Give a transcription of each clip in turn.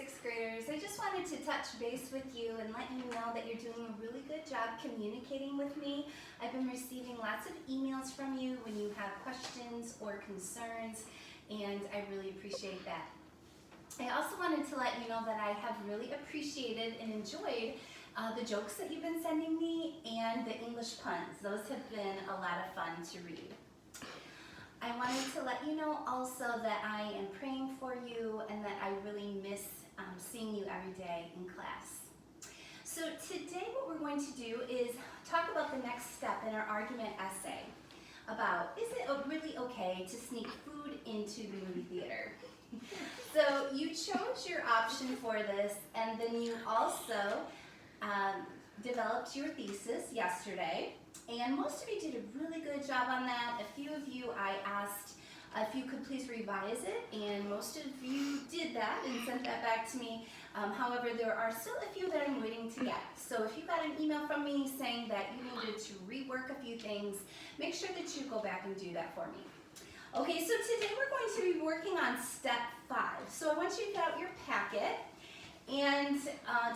sixth graders. I just wanted to touch base with you and let you know that you're doing a really good job communicating with me. I've been receiving lots of emails from you when you have questions or concerns, and I really appreciate that. I also wanted to let you know that I have really appreciated and enjoyed the jokes that you've been sending me and the English puns. Those have been a lot of fun to read. I wanted to let you know also that I am praying for you and that I really miss seeing you every day in class. So today what we're going to do is talk about the next step in our argument essay about, is it really okay to sneak food into the movie theater? So you chose your option for this, and then you also developed your thesis yesterday. And most of you did a really good job on that. A few of you I asked if you could please revise it, and most of you did that and sent that back to me. However, there are still a few that I'm waiting to get. So if you got an email from me saying that you needed to rework a few things, make sure that you go back and do that for me. Okay, so today we're going to be working on step 5. So I want you to get out your packet and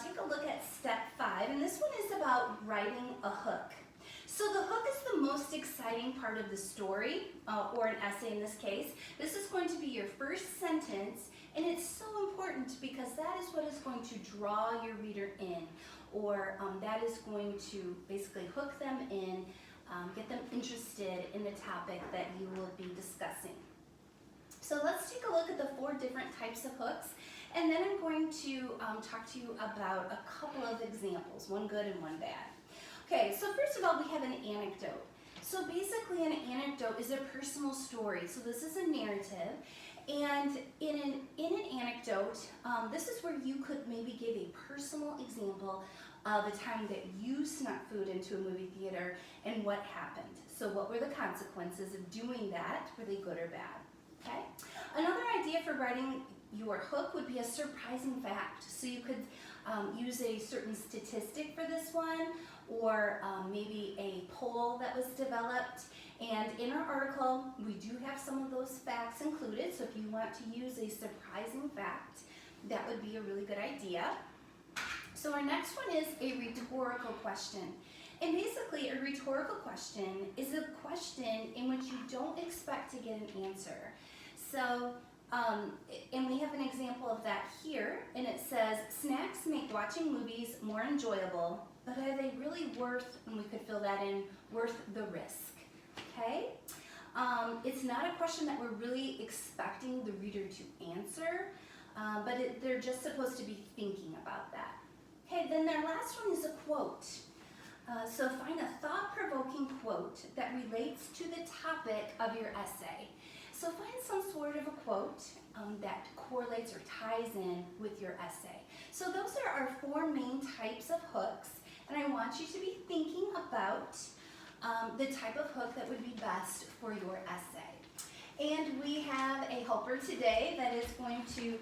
take a look at step 5. And this one is about writing a hook. So the hook is the most exciting part of the story, or an essay in this case. This is going to be your first sentence, and it's so important because that is what is going to draw your reader in, or that is going to basically hook them in, get them interested in the topic that you will be discussing. So let's take a look at the 4 different types of hooks, and then I'm going to talk to you about a couple of examples, one good and one bad. Okay, so first of all, we have an anecdote. So basically an anecdote is a personal story. So this is a narrative, and in an anecdote, this is where you could maybe give a personal example of a time that you snuck food into a movie theater and what happened. So what were the consequences of doing that, were they good or bad? Okay. Another idea for writing your hook would be a surprising fact. So you could use a certain statistic for this one, or maybe a poll that was developed. And in our article, we do have some of those facts included, so if you want to use a surprising fact, that would be a really good idea. So our next one is a rhetorical question. And basically, a rhetorical question is a question in which you don't expect to get an answer. So, and we have an example of that here, and it says, snacks make watching movies more enjoyable, but are they really worth, and we could fill that in, worth the risk, okay? It's not a question that we're really expecting the reader to answer, but they're just supposed to be thinking about that. Okay, then their last one is a quote. So find a thought-provoking quote that relates to the topic of your essay. So find some sort of a quote that correlates or ties in with your essay. So those are our 4 main types of hooks, and I want you to be thinking about the type of hook that would be best for your essay. And we have a helper today that is going to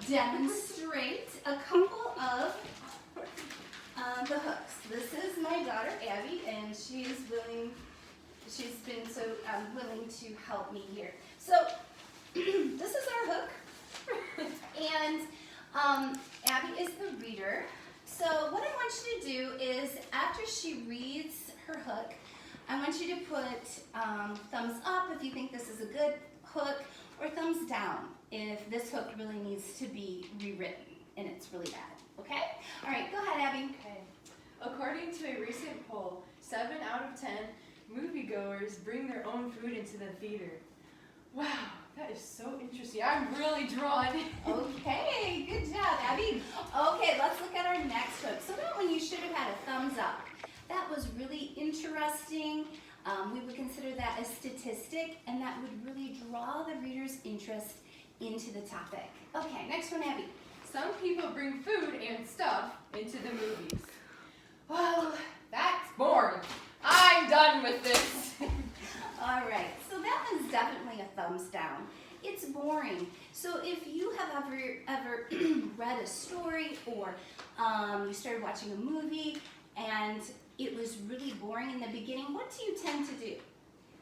demonstrate a couple of the hooks. This is my daughter Abby, and she's been so willing to help me here. So this is our hook, and Abby is the reader. So what I want you to do is, after she reads her hook, I want you to put thumbs up if you think this is a good hook, or thumbs down if this hook really needs to be rewritten and it's really bad. Okay? All right, go ahead, Abby. Okay. According to a recent poll, 7 out of 10 moviegoers bring their own food into the theater. Wow, that is so interesting. I'm really drawn. Okay, good job, Abby. Okay, let's look at our next hook. So that one you should have had a thumbs up. That was really interesting. We would consider that a statistic, and that would really draw the reader's interest into the topic. Okay, next one, Abby. Some people bring food and stuff into the movies. Well, that's boring. I'm done with this. All right, so that one's definitely a thumbs down. It's boring. So if you have ever read a story, or you started watching a movie and it was really boring in the beginning, what do you tend to do?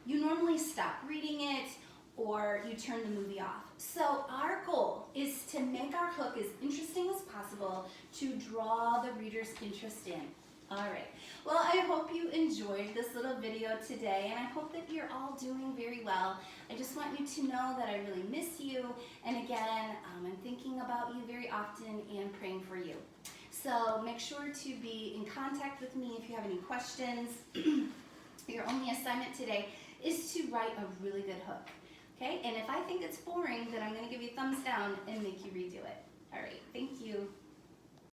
You normally stop reading it, or you turn the movie off. So our goal is to make our hook as interesting possible to draw the reader's interest in. All right, well, I hope you enjoyed this little video today, and I hope that you're all doing very well. I just want you to know that I really miss you, and again, I'm thinking about you very often and praying for you. So make sure to be in contact with me if you have any questions. Your only assignment today is to write a really good hook, okay? And if I think it's boring, then I'm going to give you a thumbs down and make you redo it. All right, thank you.